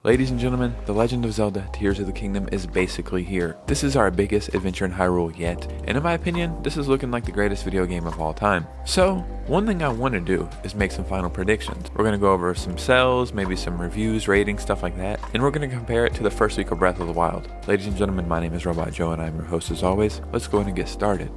Ladies and gentlemen, The Legend of Zelda Tears of the Kingdom is basically here. This is our biggest adventure in Hyrule yet, and in my opinion, this is looking like the greatest video game of all time. So, one thing I want to do is make some final predictions. We're going to go over some sales, maybe some reviews, ratings, stuff like that, and we're going to compare it to the first week of Breath of the Wild. Ladies and gentlemen, my name is Robot Joe and I'm your host as always. Let's go ahead and get started.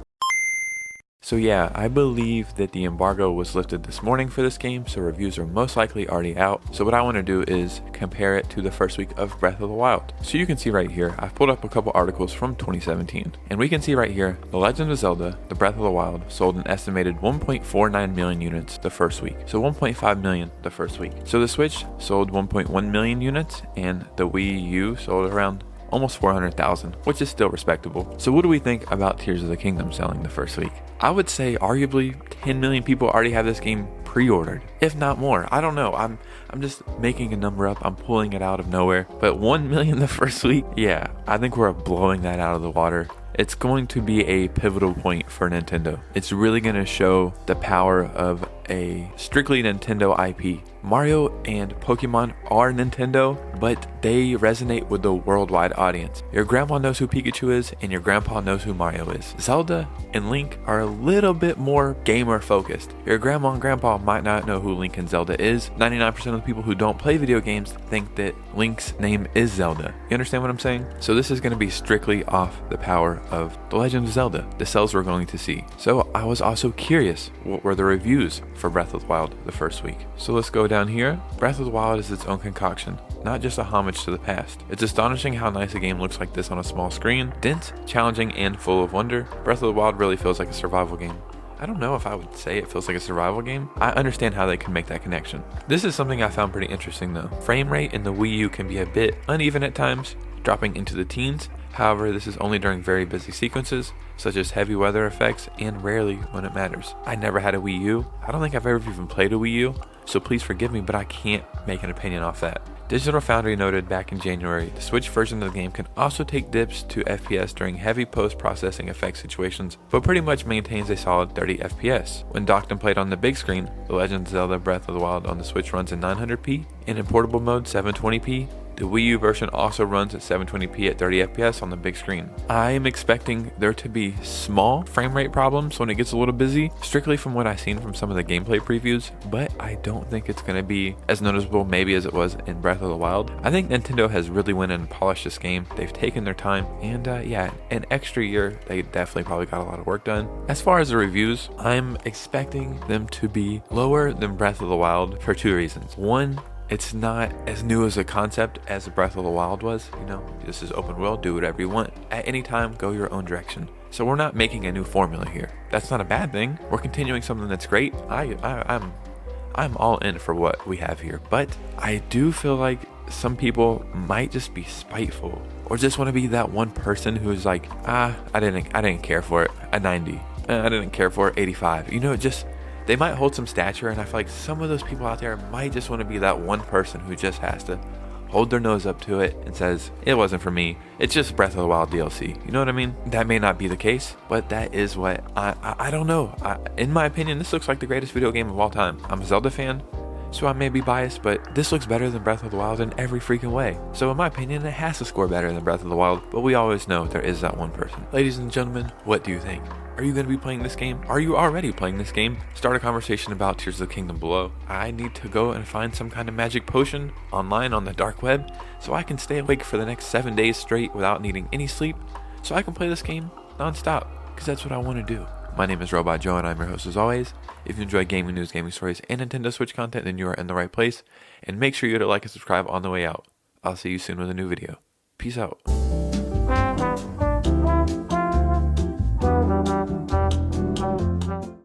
So yeah, I believe that the embargo was lifted this morning for this game, so reviews are most likely already out. So what I want to do is compare it to the first week of Breath of the Wild. So you can see right here, I've pulled up a couple articles from 2017, and we can see right here, The Legend of Zelda, The Breath of the Wild sold an estimated 1.49 million units the first week. So 1.5 million the first week. So the Switch sold 1.1 million units, and the Wii U sold around almost 400,000, which is still respectable. So what do we think about Tears of the Kingdom selling the first week? I would say arguably 10 million people already have this game pre-ordered, if not more. I don't know. I'm just making a number up. I'm pulling it out of nowhere. But 1 million the first week? Yeah, I think we're blowing that out of the water. It's going to be a pivotal point for Nintendo. It's really going to show the power of a strictly Nintendo IP. Mario and Pokemon are Nintendo, but they resonate with the worldwide audience. Your grandma knows who Pikachu is, and your grandpa knows who Mario is. Zelda and Link are a little bit more gamer focused. Your grandma and grandpa might not know who Link and Zelda is. 99% of the people who don't play video games think that Link's name is Zelda. You understand what I'm saying? So this is going to be strictly off the power of The Legend of Zelda, the sales we're going to see. So I was also curious, what were the reviews for Breath of the Wild the first week? So let's go down here. Breath of the Wild is its own concoction, not just a homage to the past. It's astonishing how nice a game looks like this on a small screen. Dense, challenging, and full of wonder. Breath of the Wild really feels like a survival game. I don't know if I would say it feels like a survival game. I understand how they can make that connection. This is something I found pretty interesting though. Frame rate in the Wii U can be a bit uneven at times, dropping into the teens. However, this is only during very busy sequences, such as heavy weather effects, and rarely when it matters. I never had a Wii U. I don't think I've ever even played a Wii U, so please forgive me, but I can't make an opinion off that. Digital Foundry noted back in January, the Switch version of the game can also take dips to FPS during heavy post-processing effect situations, but pretty much maintains a solid 30 FPS. When docked and played on the big screen, The Legend of Zelda Breath of the Wild on the Switch runs in 900p, and in portable mode 720p. The Wii U version also runs at 720p at 30 FPS on the big screen. I am expecting there to be small frame rate problems when it gets a little busy, strictly from what I've seen from some of the gameplay previews, but I don't think it's going to be as noticeable maybe as it was in Breath of the Wild. I think Nintendo has really went in and polished this game. They've taken their time, and yeah, an extra year, they definitely probably got a lot of work done. As far as the reviews, I'm expecting them to be lower than Breath of the Wild for two reasons. One, it's not as new as a concept as Breath of the Wild was. You know, this is open world, do whatever you want. At any time, go your own direction. So we're not making a new formula here. That's not a bad thing. We're continuing something that's great. I'm all in for what we have here. But I do feel like some people might just be spiteful or just want to be that one person who's like, I didn't care for it at 90. I didn't care for it 85. You know, they might hold some stature, and I feel like some of those people out there might just want to be that one person who just has to hold their nose up to it and says, it wasn't for me. It's just Breath of the Wild DLC. You know what I mean? That may not be the case, but that is what I don't know. In my opinion, this looks like the greatest video game of all time. I'm a Zelda fan, so I may be biased, but this looks better than Breath of the Wild in every freaking way. So in my opinion, it has to score better than Breath of the Wild, but we always know there is that one person. Ladies and gentlemen, what do you think? Are you going to be playing this game? Are you already playing this game? Start a conversation about Tears of the Kingdom below. I need to go and find some kind of magic potion online on the dark web so I can stay awake for the next 7 days straight without needing any sleep, so I can play this game non-stop, because that's what I want to do. My name is Robot Joe and I'm your host as always. If you enjoy gaming news, gaming stories, and Nintendo Switch content, then you are in the right place. And make sure you hit like and subscribe on the way out. I'll see you soon with a new video. Peace out.